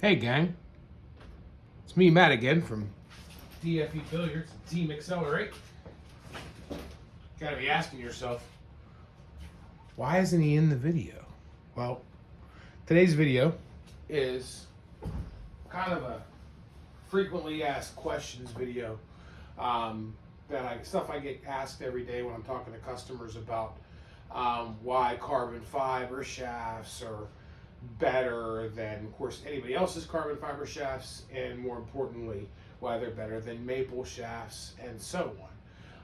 Hey gang, it's me Matt again from DFE Billiards and Team Accelerate. Gotta be asking yourself, why isn't he in the video? Well, today's video is kind of a frequently asked questions video stuff I get asked every day when I'm talking to customers about why carbon fiber shafts are better than, of course, anybody else's carbon fiber shafts, and more importantly, why they're better than maple shafts, and so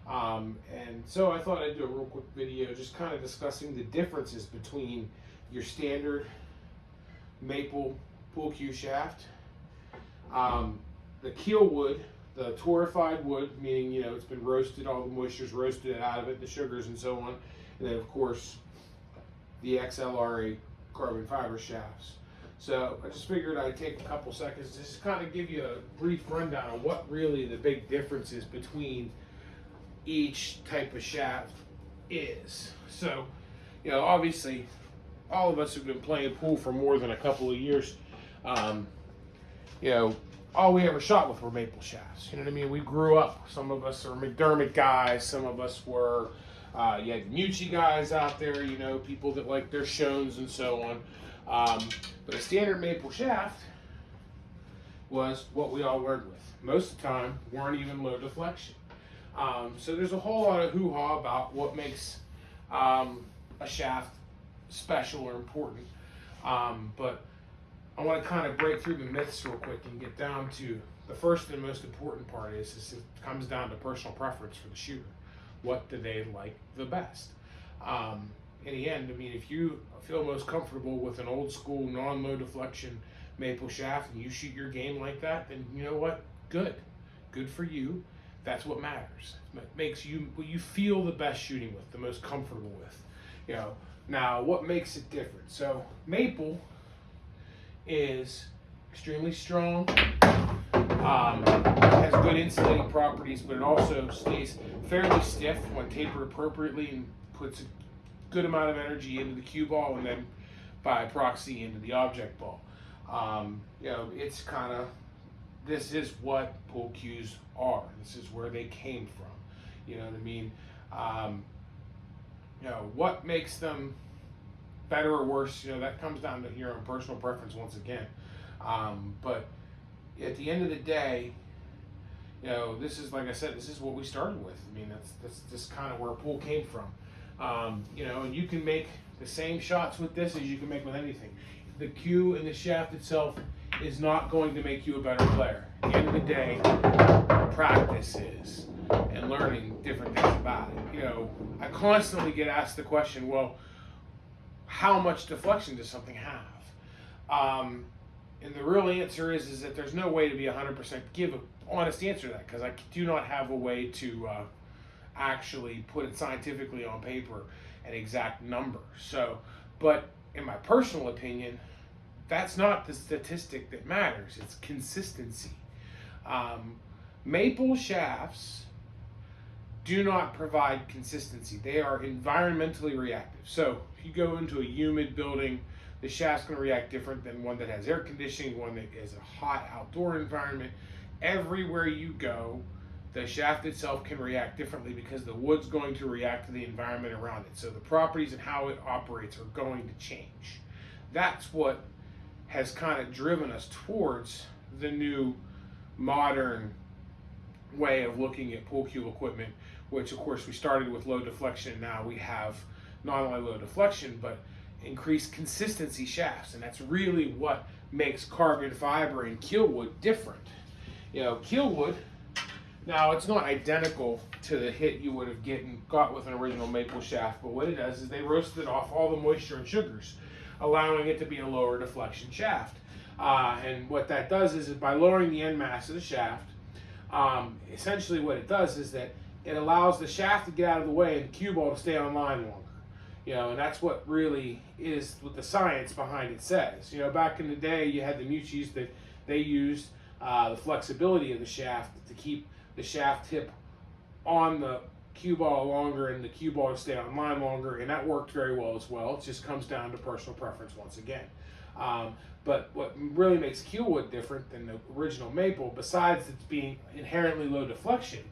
on. And so I thought I'd do a real quick video just kind of discussing the differences between your standard maple pool cue shaft, the Killwood, the torrefied wood, meaning it's been roasted, all the moisture's roasted out of it, the sugars and so on, and then of course the XLRA carbon fiber shafts. So I just figured I'd take a couple seconds to just kind of give you a brief rundown on what really the big difference is between each type of shaft is. So, obviously, all of us have been playing pool for more than a couple of years. All we ever shot with were maple shafts. You know what I mean? We grew up. Some of us are McDermott guys. Some of us were you had Mucci guys out there, people that like their Shones and so on. But a standard maple shaft was what we all learned with. Most of the time, weren't even low deflection. So there's a whole lot of hoo-ha about what makes a shaft special or important. But I want to kind of break through the myths real quick and get down to the first and most important part is it comes down to personal preference for the shooter. What do they like the best? In the end, I mean, if you feel most comfortable with an old school, non-low deflection maple shaft and you shoot your game like that, then you know what? Good. Good for you. That's what matters. It makes you what you feel the best shooting with, the most comfortable with. Now, what makes it different? So, maple is extremely strong, has good insulating properties, but it also stays fairly stiff when tapered appropriately and puts a good amount of energy into the cue ball and then by proxy into the object ball. It's kind of, this is what pool cues are. This is where they came from. You know what I mean? What makes them better or worse, that comes down to your own personal preference once again. But at the end of the day, this is, like I said, this is what we started with. I mean, that's just kind of where pool came from. And you can make the same shots with this as you can make with anything. The cue and the shaft itself is not going to make you a better player. At the end of the day, practice is, and learning different things about it. I constantly get asked the question, well, how much deflection does something have? And the real answer is that there's no way to be 100% give an honest answer to that, because I do not have a way to actually put it scientifically on paper an exact number. So, but in my personal opinion, that's not the statistic that matters. It's consistency. Maple shafts do not provide consistency. They are environmentally reactive. So if you go into a humid building, the shaft's going to react different than one that has air conditioning, one that is a hot outdoor environment. Everywhere you go, the shaft itself can react differently because the wood's going to react to the environment around it. So the properties and how it operates are going to change. That's what has kind of driven us towards the new modern way of looking at pool cue equipment, which of course we started with low deflection. Now we have not only low deflection, but increased consistency shafts. And that's really what makes carbon fiber and Killwood different. Killwood, now it's not identical to the hit you would have got with an original maple shaft, but what it does is they roasted off all the moisture and sugars, allowing it to be a lower deflection shaft. And what that does is by lowering the end mass of the shaft, essentially what it does is that it allows the shaft to get out of the way and the cue ball to stay on line longer. And that's what really is what the science behind it says. Back in the day, you had the Muccis that they used the flexibility of the shaft to keep the shaft tip on the cue ball longer and the cue ball to stay on line longer, and that worked very well as well. It just comes down to personal preference once again. But what really makes Killwood different than the original maple, besides it's being inherently low deflection,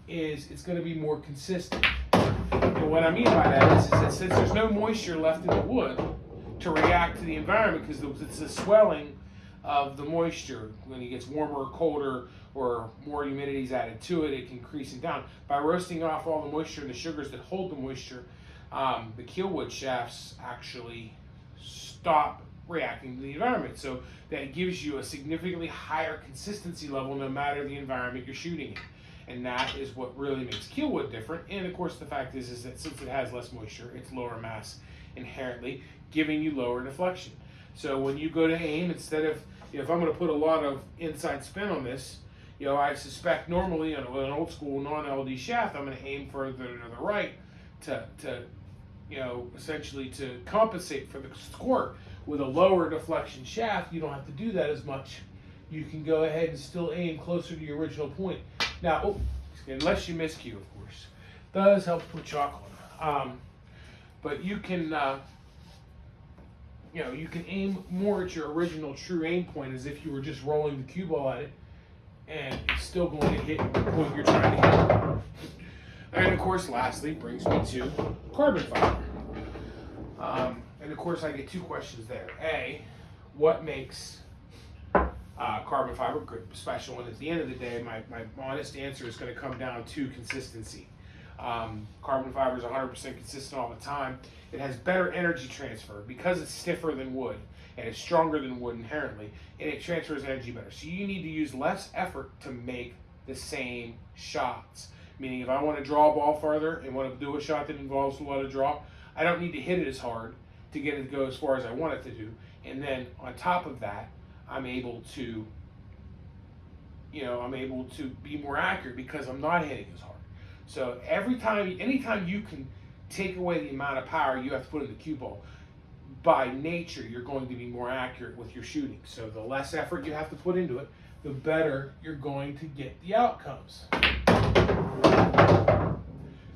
is it's going to be more consistent. And what I mean by that is that since there's no moisture left in the wood to react to the environment, because it's the swelling of the moisture when it gets warmer or colder or more humidity is added to it, it can increase it down. By roasting off all the moisture and the sugars that hold the moisture, the Killwood shafts actually stop reacting to the environment. So that gives you a significantly higher consistency level no matter the environment you're shooting in. And that is what really makes Killwood different. And of course the fact is that since it has less moisture, it's lower mass inherently, giving you lower deflection. So when you go to aim, instead of, if I'm going to put a lot of inside spin on this, I suspect normally on an old school non-LD shaft, I'm going to aim further to the right to essentially to compensate for the squirt. With a lower deflection shaft, you don't have to do that as much. You can go ahead and still aim closer to your original point. Now, unless you miscue, of course, does help to put chalk on. But you can, you can aim more at your original true aim point as if you were just rolling the cue ball at it, and it's still going to hit the point you're trying to hit. And of course, lastly, brings me to carbon fiber. And of course, I get two questions there. A, what makes carbon fiber good, special? And at the end of the day, my honest answer is going to come down to consistency. Carbon fiber is 100% consistent all the time. It has better energy transfer because it's stiffer than wood and it's stronger than wood inherently, and it transfers energy better. So you need to use less effort to make the same shots. Meaning, if I want to draw a ball farther and want to do a shot that involves a lot of draw, I don't need to hit it as hard to get it to go as far as I want it to do. And then on top of that, I'm able to be more accurate because I'm not hitting as hard. So anytime you can take away the amount of power you have to put in the cue ball, by nature, you're going to be more accurate with your shooting. So the less effort you have to put into it, the better you're going to get the outcomes. If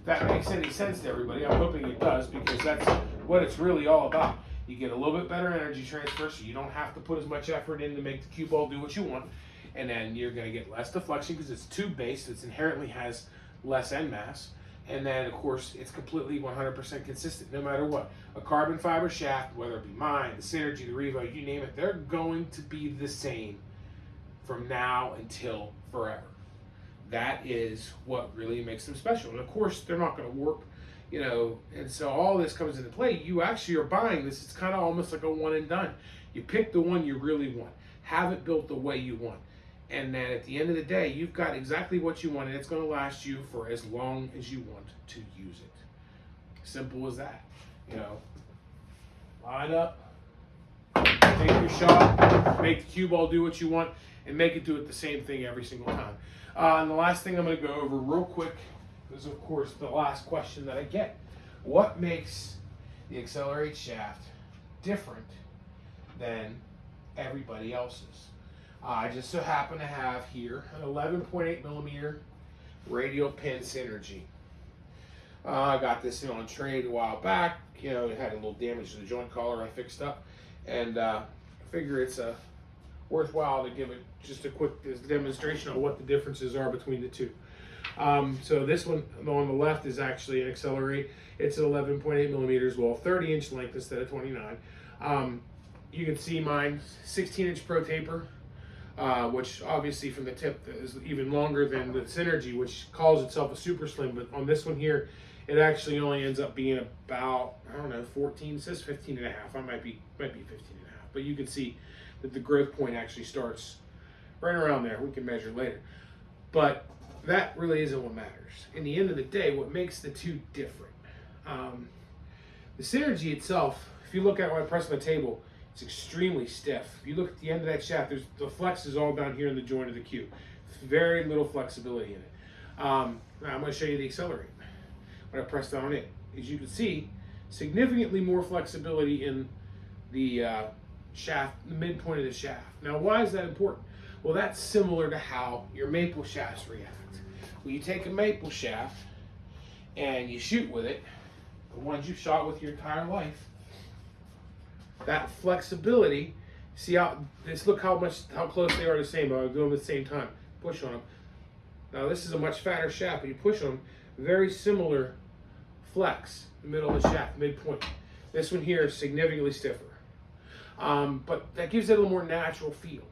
that makes any sense to everybody, I'm hoping it does, because that's what it's really all about. You get a little bit better energy transfer, so you don't have to put as much effort in to make the cue ball do what you want. And then you're going to get less deflection because it's tube-based. It inherently has less end mass. And then, of course, it's completely 100% consistent no matter what. A carbon fiber shaft, whether it be mine, the Synergy, the Revo, you name it, they're going to be the same from now until forever. That is what really makes them special. And, of course, they're not going to work, and so all this comes into play. You actually are buying this. It's kind of almost like a one and done. You pick the one you really want. Have it built the way you want. And then at the end of the day, you've got exactly what you want, and it's going to last you for as long as you want to use it. Simple as that. Line up, take your shot, make the cue ball do what you want, and make it do it the same thing every single time. And the last thing I'm going to go over real quick is, of course, the last question that I get. What makes the Accelerate shaft different than everybody else's? I just so happen to have here an 11.8 millimeter radial pin Synergy. I got this on trade a while back. It had a little damage to the joint collar I fixed up, and I figure it's worthwhile to give it just a quick demonstration of what the differences are between the two. So this one on the left is actually an Accelerate. It's 11.8 millimeters, 30-inch length instead of 29. You can see mine 16-inch pro taper. Which obviously from the tip is even longer than the Synergy, which calls itself a super slim, but on this one here, it actually only ends up being about, 14, it says 15 and a half. I might be 15 and a half, but you can see that the growth point actually starts right around there. We can measure later, but that really isn't what matters. In the end of the day, what makes the two different, the Synergy itself, if you look at what I press on the table, it's extremely stiff. If you look at the end of that shaft, the flex is all down here in the joint of the cue. Very little flexibility in it. Now I'm going to show you the Accelerate. When I press down it, as you can see, significantly more flexibility in the shaft, the midpoint of the shaft. Now, why is that important? Well, that's similar to how your maple shafts react. When you take a maple shaft and you shoot with it, the ones you've shot with your entire life, that flexibility See how this? Look how close they are the same. I'll do them at the same time. Push on them. Now this is a much fatter shaft, but you push on them. Very similar flex, the middle of the shaft, midpoint. This one here is significantly stiffer, but that gives it a little more natural feel.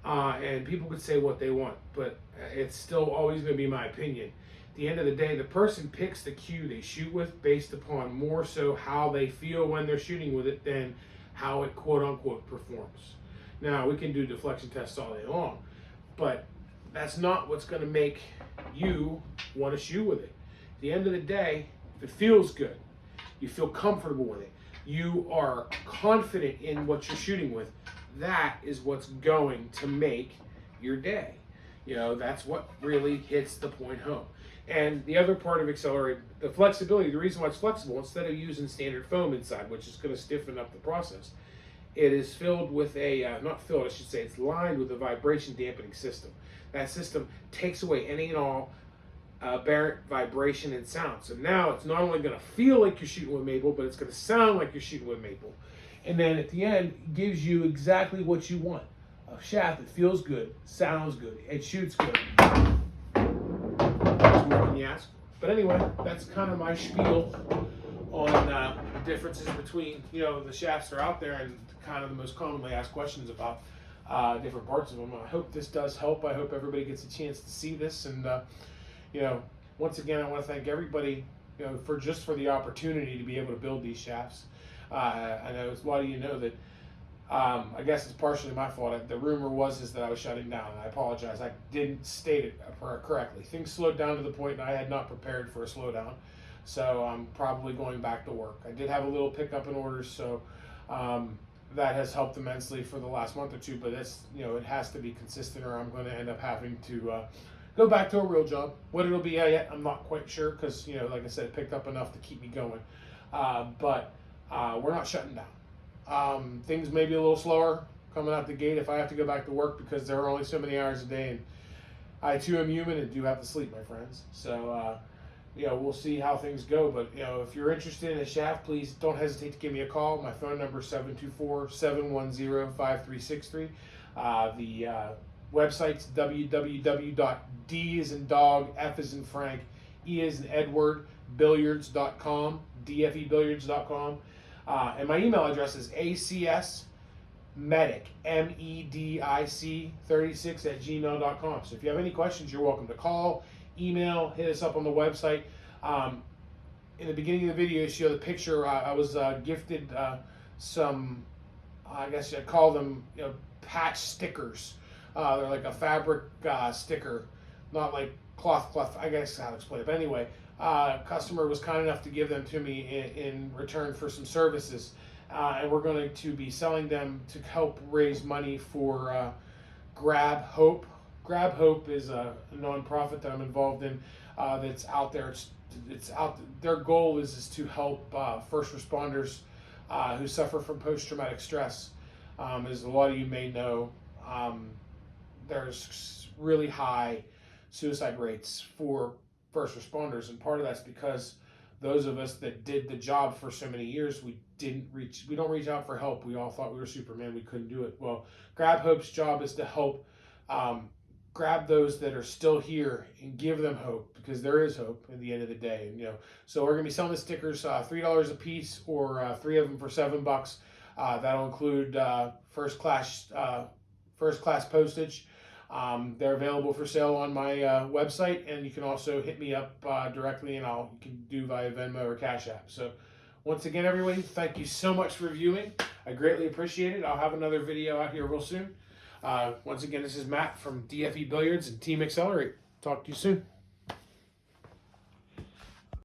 And people could say what they want, but it's still always going to be my opinion. At the end of the day, the person picks the cue they shoot with based upon more so how they feel when they're shooting with it than how it quote unquote performs. Now, we can do deflection tests all day long, but that's not what's going to make you want to shoot with it. At the end of the day, if it feels good, you feel comfortable with it, you are confident in what you're shooting with, that is what's going to make your day. You know, that's what really hits the point home. And the other part of Accelerate, the flexibility, the reason why it's flexible, instead of using standard foam inside, which is going to stiffen up the process, it is filled with a, not filled, I should say, it's lined with a vibration dampening system. That system takes away any and all aberrant vibration and sound. So now it's not only going to feel like you're shooting with maple, but it's going to sound like you're shooting with maple. And then at the end, it gives you exactly what you want. A shaft that feels good, sounds good, and shoots good. What more can you ask for? But anyway, that's kind of my spiel on the differences between, you know, the shafts that are out there and kind of the most commonly asked questions about different parts of them. I hope this does help. I hope everybody gets a chance to see this. And, you know, once again, I want to thank everybody, you know, for the opportunity to be able to build these shafts. I know a lot of you know that. I guess it's partially my fault. The rumor was that I was shutting down, and I apologize. I didn't state it correctly. Things slowed down to the point that I had not prepared for a slowdown, so I'm probably going back to work. I did have a little pickup in orders, so that has helped immensely for the last month or two. But it's, you know, it has to be consistent, or I'm going to end up having to go back to a real job. What it'll be yet, I'm not quite sure, because, you know, like I said, it picked up enough to keep me going. But we're not shutting down. Things may be a little slower coming out the gate if I have to go back to work, because there are only so many hours a day, and I too am human and do have to sleep, my friends. So, you know, we'll see how things go. But, you know, if you're interested in a shaft, please don't hesitate to give me a call. My phone number is 724-710-5363. The website's www.d as in dog, f as in Frank, e as in Edward, billiards.com, dfebilliards.com. And my email address is acsmedic, MEDIC 36@gmail.com. So if you have any questions, you're welcome to call, email, hit us up on the website. In the beginning of the video, you show the picture. I was gifted some, I guess I'd call them, you know, patch stickers. They're like a fabric sticker, not like cloth. I guess how to explain it. But anyway, customer was kind enough to give them to me in return for some services, and we're going to be selling them to help raise money for Grab Hope. Grab Hope is a nonprofit that I'm involved in that's out there. It's out. Their goal is to help first responders who suffer from post-traumatic stress. As a lot of you may know, there's really high suicide rates for first responders, and part of that's because those of us that did the job for so many years, we don't reach out for help. We all thought we were Superman, we couldn't do it. Well, Grab Hope's job is to help grab those that are still here and give them hope, because there is hope at the end of the day. And, you know, so we're gonna be selling the stickers $3 a piece, or 3 of them for $7. That'll include first class postage. They're available for sale on my website, and you can also hit me up directly, and you can do via Venmo or Cash App. So once again, everybody, thank you so much for viewing. I greatly appreciate it. I'll have another video out here real soon. Once again, this is Matt from DFE Billiards and Team Accelerate. Talk to you soon.